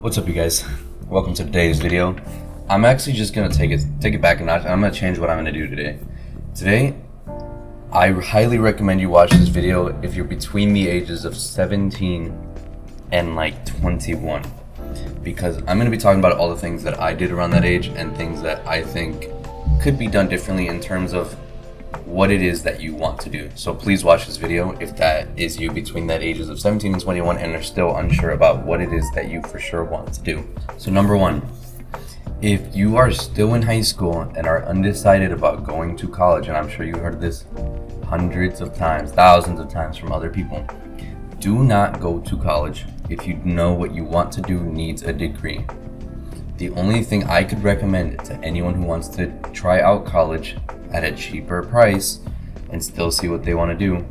What's up, you guys? Welcome to today's video. I'm actually just gonna take it back a notch. I'm gonna change what I'm gonna do today. Today, I highly recommend you watch this video if you're between the ages of 17 and like 21, because I'm gonna be talking about all the things that I did around that age and things that I think could be done differently in terms of what it is that you want to do. So please watch this video if that is you between that ages of 17 and 21 and are still unsure about what it is that you for sure want to do. So number one, if you are still in high school and are undecided about going to college, and I'm sure you heard this hundreds of times, thousands of times from other people, do not go to college if you know what you want to do needs a degree. The only thing I could recommend to anyone who wants to try out college at a cheaper price and still see what they want to do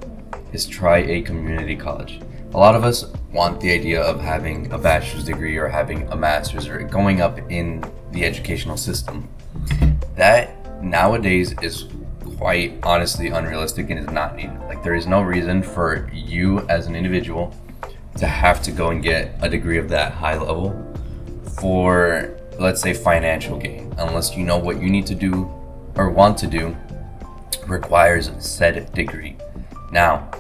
is try a community college. A lot of us want the idea of having a bachelor's degree or having a master's or going up in the educational system. That nowadays is quite honestly unrealistic and is not needed. Like, there is no reason for you as an individual to have to go and get a degree of that high level for, let's say, financial gain, unless you know what you need to do or want to do requires said degree. Now,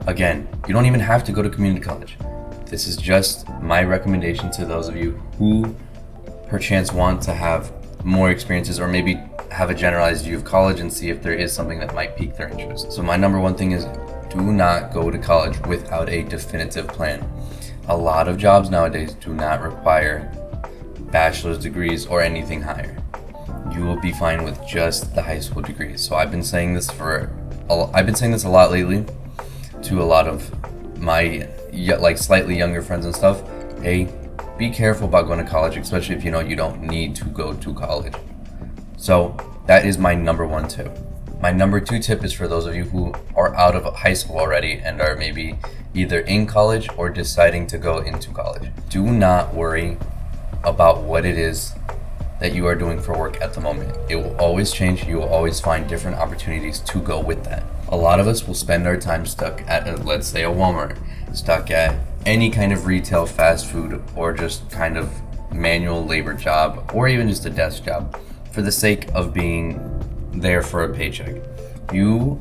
again, you don't even have to go to community college. This is just my recommendation to those of you who perchance want to have more experiences or maybe have a generalized view of college and see if there is something that might pique their interest. So my number one thing is, do not go to college without a definitive plan. A lot of jobs nowadays do not require bachelor's degrees or anything higher. You will be fine with just the high school degree. So I've been saying this a lot lately to a lot of my like slightly younger friends and stuff. Hey, be careful about going to college, especially if you know you don't need to go to college. So that is my number one tip. My number two tip is for those of you who are out of high school already and are maybe either in college or deciding to go into college. Do not worry about what it is that you are doing for work at the moment. It will always change. You will always find different opportunities to go with that. A lot of us will spend our time stuck at, let's say, a Walmart, stuck at any kind of retail, fast food, or just kind of manual labor job, or even just a desk job for the sake of being there for a paycheck. You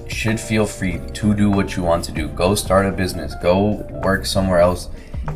should feel free to do what you want to do. Go start a business, go work somewhere else,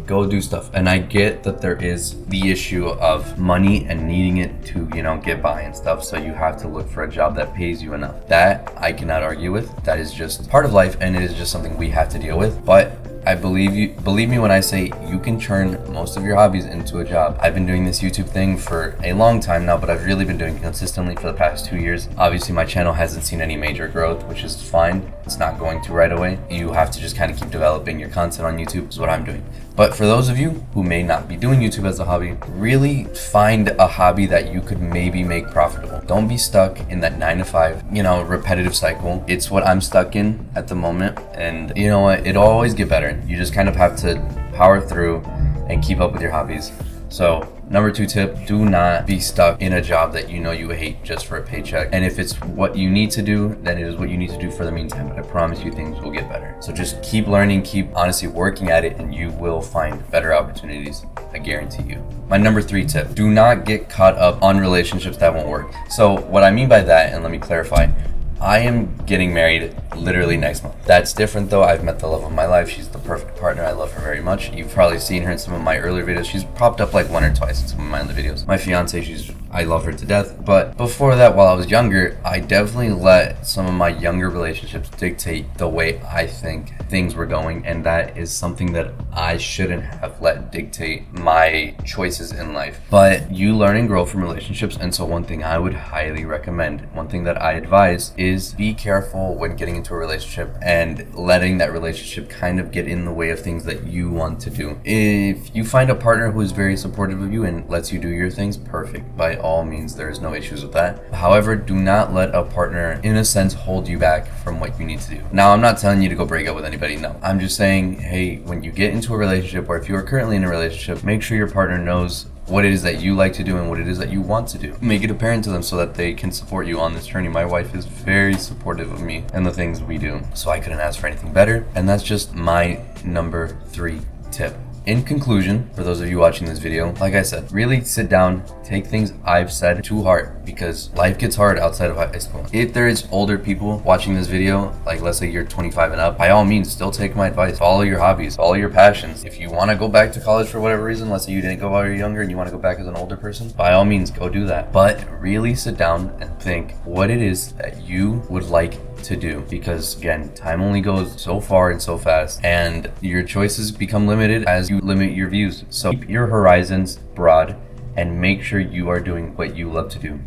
go do stuff. And I get that there is the issue of money and needing it to, get by and stuff. So you have to look for a job that pays you enough. That I cannot argue with. That is just part of life, and it is just something we have to deal with. But I believe me when I say you can turn most of your hobbies into a job. I've been doing this YouTube thing for a long time now, but I've really been doing it consistently for the past 2 years. Obviously, my channel hasn't seen any major growth, which is fine. It's not going to right away. You have to just kind of keep developing your content on YouTube, is what I'm doing. But for those of you who may not be doing YouTube as a hobby, really find a hobby that you could maybe make profitable. Don't be stuck in that 9 to 5, repetitive cycle. It's what I'm stuck in at the moment. And you know what? It'll always get better. You just kind of have to power through and keep up with your hobbies. So number two tip, do not be stuck in a job that you know you hate just for a paycheck. And if it's what you need to do, then it is what you need to do for the meantime. But I promise you things will get better. So just keep learning, keep honestly working at it, and you will find better opportunities. I guarantee you. My number three tip, do not get caught up on relationships that won't work. So what I mean by that, and let me clarify, I am getting married literally next month. That's different though. I've met the love of my life. She's the perfect partner. I love her very much. You've probably seen her in some of my earlier videos. She's popped up like one or twice in some of my other videos. My fiance, I love her to death. But before that, while I was younger, I definitely let some of my younger relationships dictate the way I think things were going. And that is something that I shouldn't have let dictate my choices in life. But you learn and grow from relationships. And so one thing I would highly recommend, one thing that I advise is be careful when getting into a relationship and letting that relationship kind of get in the way of things that you want to do. If you find a partner who is very supportive of you and lets you do your things, perfect. By all means, there is no issues with that. However, do not let a partner, in a sense, hold you back from what you need to do. Now, I'm not telling you to go break up with anybody. No, I'm just saying, hey, when you get into a relationship, or if you are currently in a relationship, make sure your partner knows what it is that you like to do and what it is that you want to do. Make it apparent to them so that they can support you on this journey. My wife is very supportive of me and the things we do, so I couldn't ask for anything better. And that's just my number 3 tip. in conclusion, for those of you watching this video, like I said, really sit down, take things I've said to heart, because life gets hard outside of high school. If there is older people watching this video, like let's say you're 25 and up, by all means, still take my advice. Follow your hobbies, follow your passions. If you want to go back to college for whatever reason, let's say you didn't go while you're younger and you want to go back as an older person, by all means, go do that. But really sit down and think what it is that you would like to do, because again, time only goes so far and so fast, and your choices become limited as you limit your views. So keep your horizons broad and make sure you are doing what you love to do.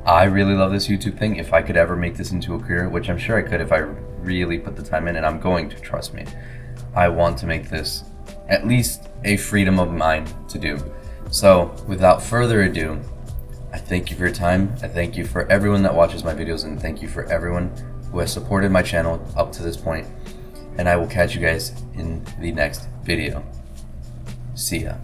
I really love this YouTube thing. If I could ever make this into a career, which I'm sure I could if I really put the time in, and I'm going to, trust me, I want to make this at least a freedom of mine to do. So without further ado, I thank you for your time. I thank you for everyone that watches my videos, and thank you for everyone who has supported my channel up to this point. And I will catch you guys in the next video. See ya.